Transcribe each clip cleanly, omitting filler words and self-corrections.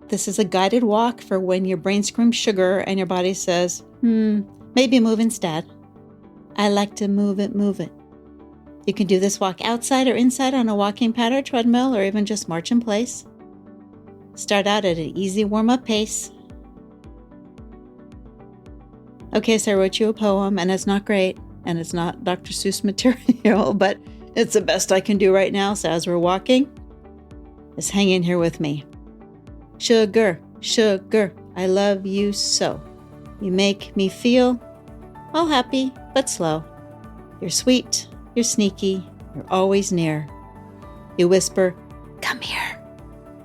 This is a guided walk for when your brain screams sugar and your body says, maybe move instead. I like to move it. You can do this walk outside or inside on a walking pad or treadmill, or even just march in place. Start out at an easy warm-up pace. Okay, so I wrote you a poem, and it's not great, and it's not Dr. Seuss material, but it's the best I can do right now. So as we're walking, just hang in here with me. Sugar, sugar, I love you so. You make me feel all happy but slow. You're sweet, you're sneaky, you're always near. You whisper, come here,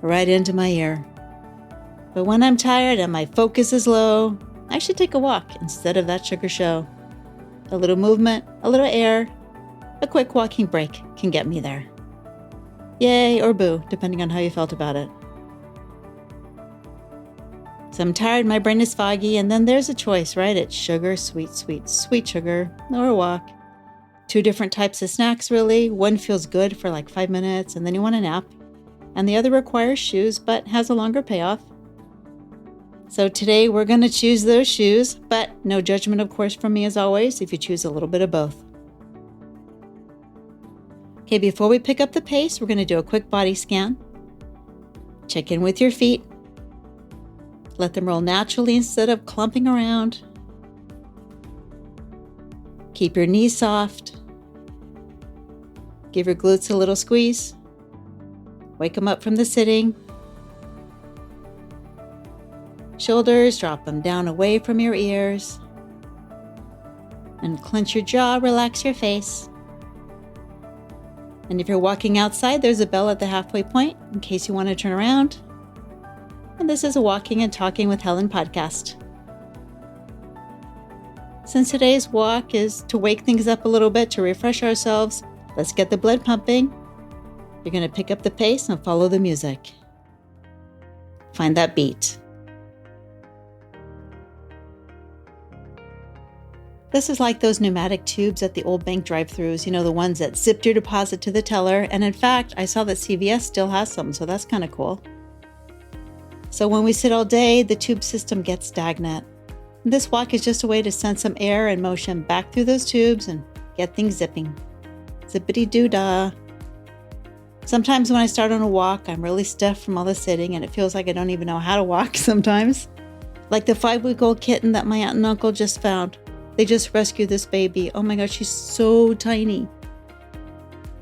right into my ear. But when I'm tired and my focus is low, I should take a walk instead of that sugar show. A little movement, a little air, a quick walking break can get me there. Yay or boo, depending on how you felt about it. So I'm tired, my brain is foggy, and then there's a choice, right? It's sugar, sweet sugar, or a walk. 2 different types of snacks, really. One feels good for like 5 minutes, and then you want a nap. And the other requires shoes, but has a longer payoff. So today we're going to choose those shoes, but no judgment, of course, from me as always, if you choose a little bit of both. Okay, before we pick up the pace, we're going to do a quick body scan. Check in with your feet. Let them roll naturally instead of clumping around. Keep your knees soft. Give your glutes a little squeeze. Wake them up from the sitting. Shoulders, drop them down away from your ears. And clench your jaw, relax your face. And if you're walking outside, there's a bell at the halfway point in case you want to turn around. And this is a Walking and Talking with Helen podcast. Since today's walk is to wake things up a little bit, to refresh ourselves, let's get the blood pumping. You're going to pick up the pace and follow the music. Find that beat. This is like those pneumatic tubes at the old bank drive-thrus, the ones that zipped your deposit to the teller. And in fact, I saw that CVS still has some, so that's kind of cool. So when we sit all day, the tube system gets stagnant. This walk is just a way to send some air and motion back through those tubes and get things zipping. Zippity-doo-dah. Sometimes when I start on a walk, I'm really stiff from all the sitting, and it feels like I don't even know how to walk sometimes. Like the 5-week-old kitten that my aunt and uncle just found. They just rescued this baby. Oh my gosh, she's so tiny.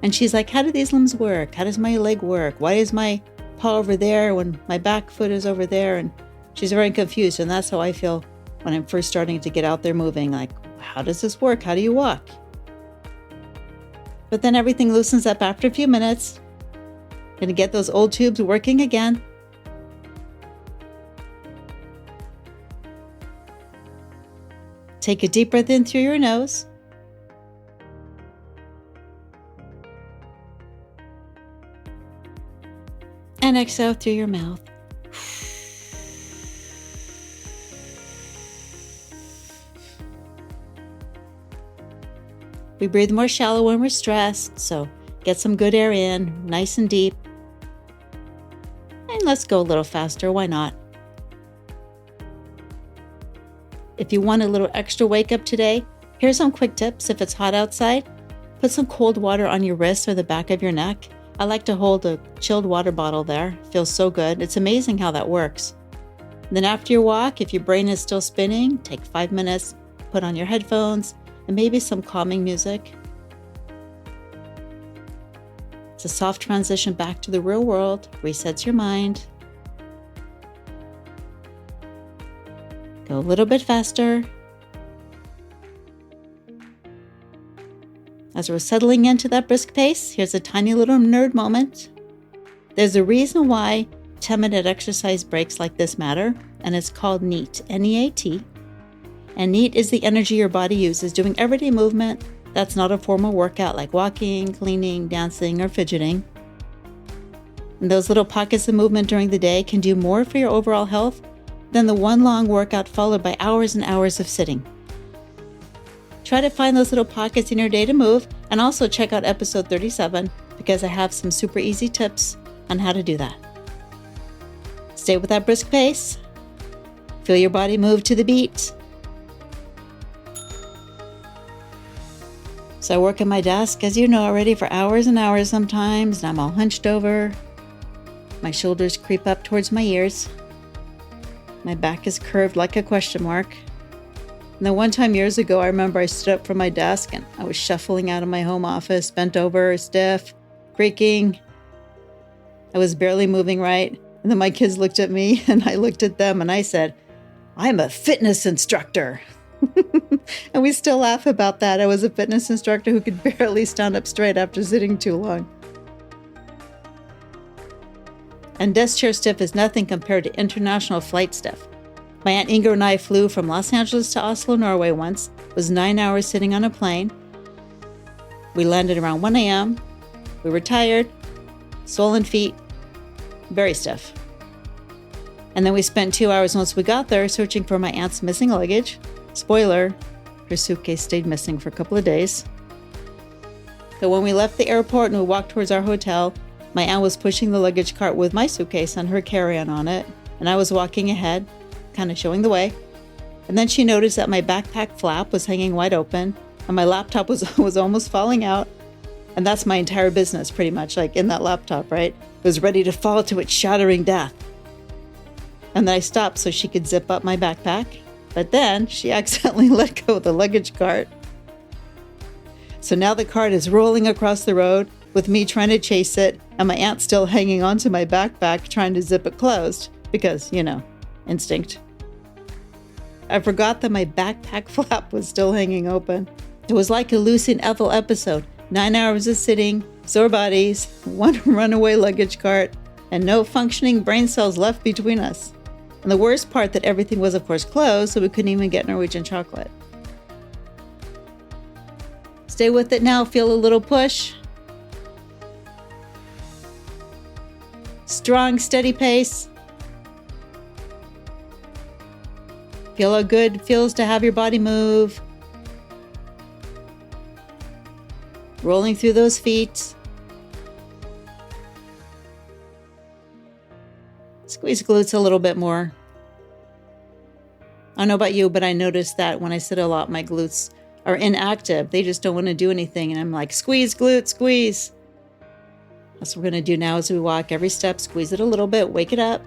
And she's like, how do these limbs work? How does my leg work? Why is my paw over there when my back foot is over there? And she's very confused. And that's how I feel when I'm first starting to get out there moving. Like, how does this work? How do you walk? But then everything loosens up after a few minutes. Gonna get those old tubes working again. Take a deep breath in through your nose. And exhale through your mouth. We breathe more shallow when we're stressed, so get some good air in, nice and deep. And let's go a little faster, why not? If you want a little extra wake up today, here's some quick tips. If it's hot outside, put some cold water on your wrist or the back of your neck. I like to hold a chilled water bottle there. It feels so good. It's amazing how that works. Then after your walk, if your brain is still spinning, take 5 minutes, put on your headphones, and maybe some calming music. It's a soft transition back to the real world, resets your mind. Go a little bit faster. As we're settling into that brisk pace, here's a tiny little nerd moment. There's a reason why 10-minute exercise breaks like this matter, and it's called NEAT, N-E-A-T. And NEAT is the energy your body uses doing everyday movement that's not a formal workout like walking, cleaning, dancing, or fidgeting. And those little pockets of movement during the day can do more for your overall health than the one long workout followed by hours and hours of sitting. Try to find those little pockets in your day to move, and also check out episode 37 because I have some super easy tips on how to do that. Stay with that brisk pace. Feel your body move to the beat. So I work at my desk, as you know already, for hours and hours sometimes, and I'm all hunched over. My shoulders creep up towards my ears. My back is curved like a question mark. And then one time years ago, I remember I stood up from my desk and I was shuffling out of my home office, bent over, stiff, creaking. I was barely moving right. And then my kids looked at me and I looked at them and I said, "I'm a fitness instructor." And we still laugh about that. I was a fitness instructor who could barely stand up straight after sitting too long. And desk chair stiff is nothing compared to international flight stiff. My Aunt Inger and I flew from Los Angeles to Oslo, Norway once. It was 9 hours sitting on a plane. We landed around 1 a.m. We were tired, swollen feet, very stiff. And then we spent 2 hours once we got there searching for my aunt's missing luggage. Spoiler, her suitcase stayed missing for a couple of days. So when we left the airport and we walked towards our hotel, my aunt was pushing the luggage cart with my suitcase and her carry-on on it, and I was walking ahead, kind of showing the way. And then she noticed that my backpack flap was hanging wide open, and my laptop was almost falling out. And that's my entire business, pretty much, like in that laptop, right? It was ready to fall to its shattering death. And then I stopped so she could zip up my backpack. But then she accidentally let go of the luggage cart. So now the cart is rolling across the road with me trying to chase it and my aunt still hanging onto my backpack trying to zip it closed because, instinct. I forgot that my backpack flap was still hanging open. It was like a Lucy and Ethel episode. 9 hours of sitting, sore bodies, one runaway luggage cart, and no functioning brain cells left between us. And the worst part that everything was, of course, closed, so we couldn't even get Norwegian chocolate. Stay with it now. Feel a little push. Strong, steady pace. Feel how good it feels to have your body move. Rolling through those feet. Squeeze glutes a little bit more. I don't know about you, but I noticed that when I sit a lot, my glutes are inactive. They just don't want to do anything. And I'm like, squeeze, glute, squeeze. That's what we're going to do now as we walk. Every step, squeeze it a little bit, wake it up.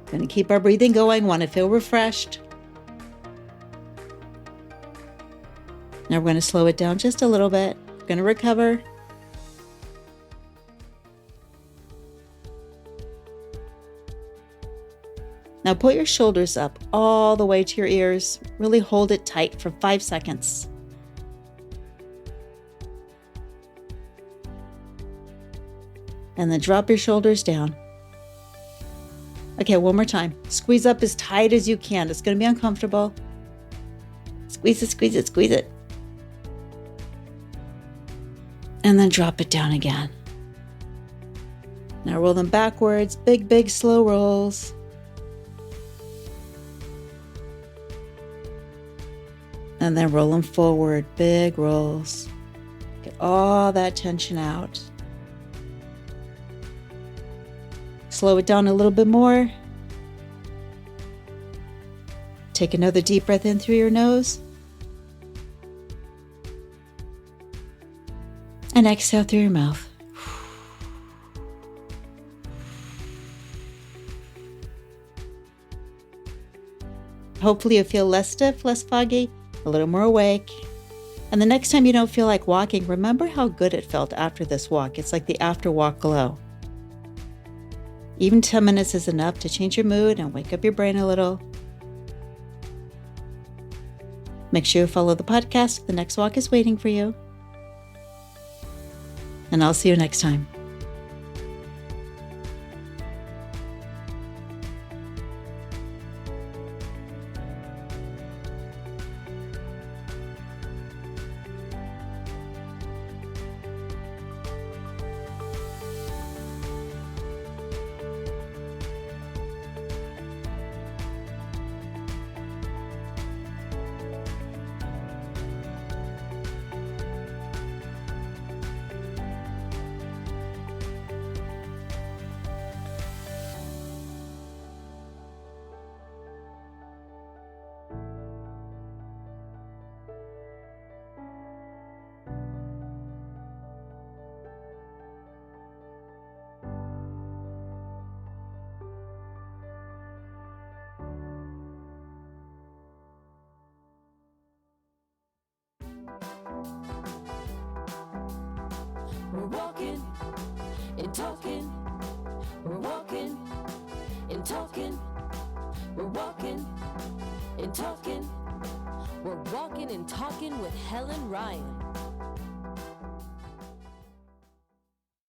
Going to keep our breathing going. Want to feel refreshed. Now we're going to slow it down just a little bit. We're going to recover. Now put your shoulders up all the way to your ears. Really hold it tight for 5 seconds. And then drop your shoulders down. Okay, one more time. Squeeze up as tight as you can. It's going to be uncomfortable. Squeeze it, squeeze it, squeeze it. And then drop it down again. Now roll them backwards. Big, big, slow rolls. And then roll them forward, big rolls. Get all that tension out. Slow it down a little bit more. Take another deep breath in through your nose. And exhale through your mouth. Hopefully you feel less stiff, less foggy, a little more awake. And the next time you don't feel like walking, remember how good it felt after this walk. It's like the after walk glow. Even 10 minutes is enough to change your mood and wake up your brain a little. Make sure you follow the podcast. The next walk is waiting for you. And I'll see you next time. We're walking and talking. We're walking and talking. We're walking and talking. We're walking and talking with Helen Ryan.